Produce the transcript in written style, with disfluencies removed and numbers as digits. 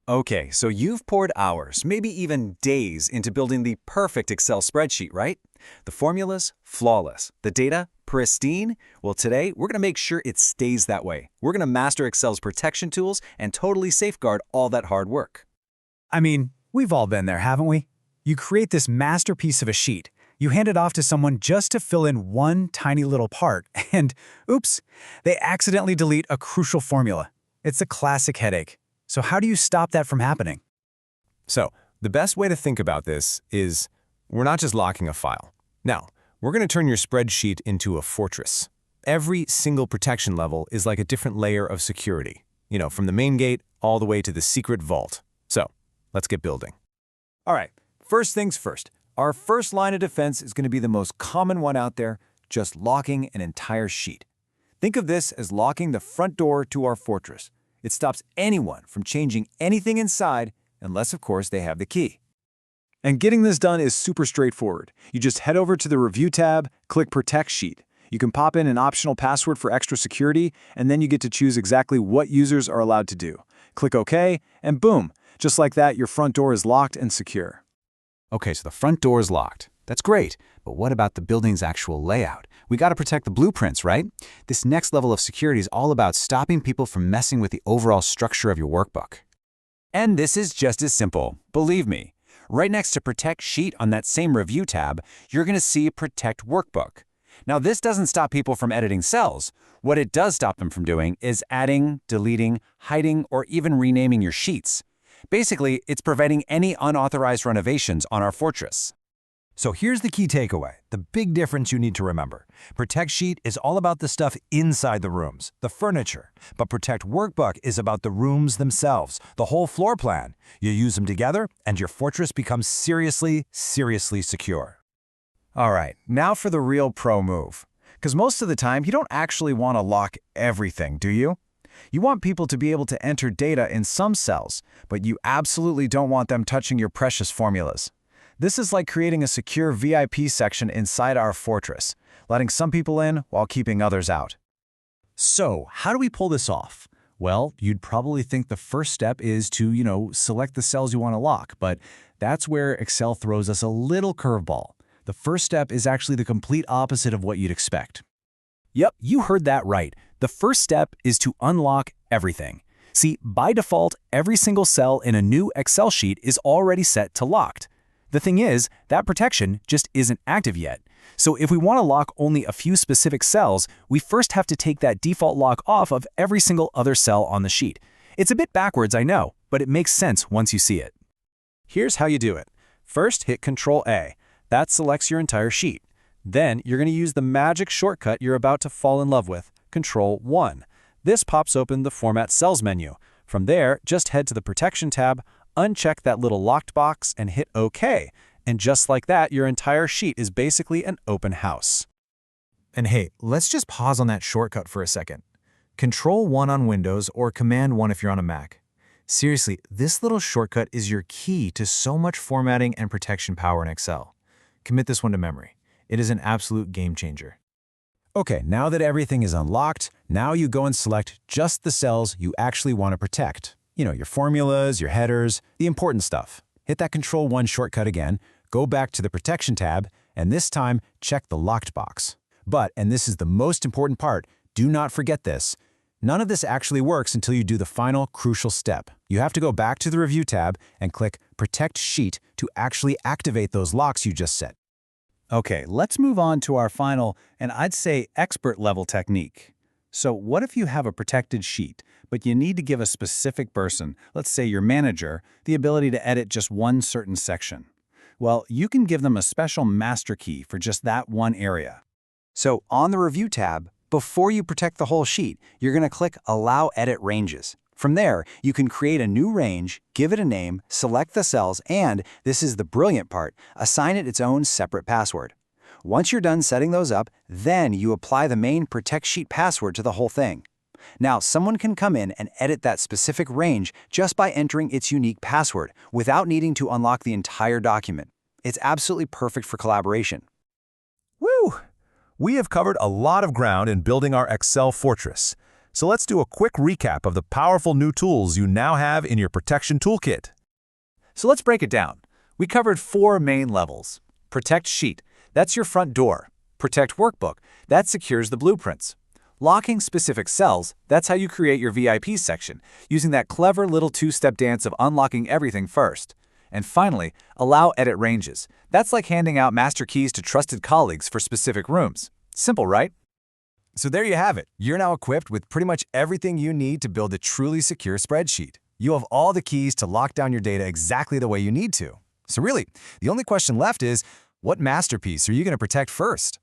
Okay, so you've poured hours, maybe even days, into building the perfect Excel spreadsheet, right? The formulas, flawless. The data, pristine. Well, today, we're going to make sure it stays that way. We're going to master Excel's protection tools and totally safeguard all that hard work. I mean, we've all been there, haven't we? You create this masterpiece of a sheet. You hand it off to someone just to fill in one tiny little part, and oops, they accidentally delete a crucial formula. It's a classic headache. So how do you stop that from happening? So, the best way to think about this is we're not just locking a file. Now, we're going to turn your spreadsheet into a fortress. Every single protection level is like a different layer of security, from the main gate all the way to the secret vault. So, let's get building. All right, first things first. Our first line of defense is going to be the most common one out there, just locking an entire sheet. Think of this as locking the front door to our fortress. It stops anyone from changing anything inside, unless, of course, they have the key. And getting this done is super straightforward. You just head over to the Review tab, click Protect Sheet. You can pop in an optional password for extra security, and then you get to choose exactly what users are allowed to do. Click OK, and boom, just like that, your front door is locked and secure. Okay, so the front door is locked. That's great, but what about the building's actual layout? We got to protect the blueprints, right? This next level of security is all about stopping people from messing with the overall structure of your workbook. And this is just as simple, believe me. Right next to Protect Sheet on that same Review tab, you're going to see Protect Workbook. Now, this doesn't stop people from editing cells. What it does stop them from doing is adding, deleting, hiding, or even renaming your sheets. Basically, it's preventing any unauthorized renovations on our fortress. So here's the key takeaway, the big difference you need to remember. Protect Sheet is all about the stuff inside the rooms, the furniture. But Protect Workbook is about the rooms themselves, the whole floor plan. You use them together, and your fortress becomes seriously, seriously secure. All right, now for the real pro move. Because most of the time, you don't actually want to lock everything, do you? You want people to be able to enter data in some cells, but you absolutely don't want them touching your precious formulas. This is like creating a secure VIP section inside our fortress, letting some people in while keeping others out. So, how do we pull this off? Well, you'd probably think the first step is to, select the cells you want to lock, but that's where Excel throws us a little curveball. The first step is actually the complete opposite of what you'd expect. Yep, you heard that right. The first step is to unlock everything. See, by default, every single cell in a new Excel sheet is already set to locked. The thing is, that protection just isn't active yet. So if we want to lock only a few specific cells, we first have to take that default lock off of every single other cell on the sheet. It's a bit backwards, I know, but it makes sense once you see it. Here's how you do it. First, hit Control-A. That selects your entire sheet. Then, you're going to use the magic shortcut you're about to fall in love with, Control-1. This pops open the Format Cells menu. From there, just head to the Protection tab, uncheck that little locked box, and hit OK. And just like that, your entire sheet is basically an open house. And hey, let's just pause on that shortcut for a second. Control-1 on Windows or Command-1 if you're on a Mac. Seriously, this little shortcut is your key to so much formatting and protection power in Excel. Commit this one to memory. It is an absolute game changer. Okay, now that everything is unlocked, now you go and select just the cells you actually want to protect. Your formulas, your headers, the important stuff. Hit that Control-1 shortcut again, go back to the Protection tab, and this time, check the locked box. But, and this is the most important part, do not forget this, none of this actually works until you do the final crucial step. You have to go back to the Review tab and click Protect Sheet to actually activate those locks you just set. Okay, let's move on to our final, and I'd say expert-level technique. So what if you have a protected sheet, but you need to give a specific person, let's say your manager, the ability to edit just one certain section? Well, you can give them a special master key for just that one area. So on the Review tab, before you protect the whole sheet, you're going to click Allow Edit Ranges. From there, you can create a new range, give it a name, select the cells, and, this is the brilliant part, assign it its own separate password. Once you're done setting those up, then you apply the main Protect Sheet password to the whole thing. Now, someone can come in and edit that specific range just by entering its unique password, without needing to unlock the entire document. It's absolutely perfect for collaboration. Woo! We have covered a lot of ground in building our Excel fortress. So let's do a quick recap of the powerful new tools you now have in your protection toolkit. So let's break it down. We covered 4 main levels. Protect Sheet, that's your front door. Protect Workbook, that secures the blueprints. Locking specific cells, that's how you create your VIP section, using that clever little 2-step dance of unlocking everything first. And finally, allow edit ranges. That's like handing out master keys to trusted colleagues for specific rooms. Simple, right? So there you have it. You're now equipped with pretty much everything you need to build a truly secure spreadsheet. You have all the keys to lock down your data exactly the way you need to. So really, the only question left is, what masterpiece are you going to protect first?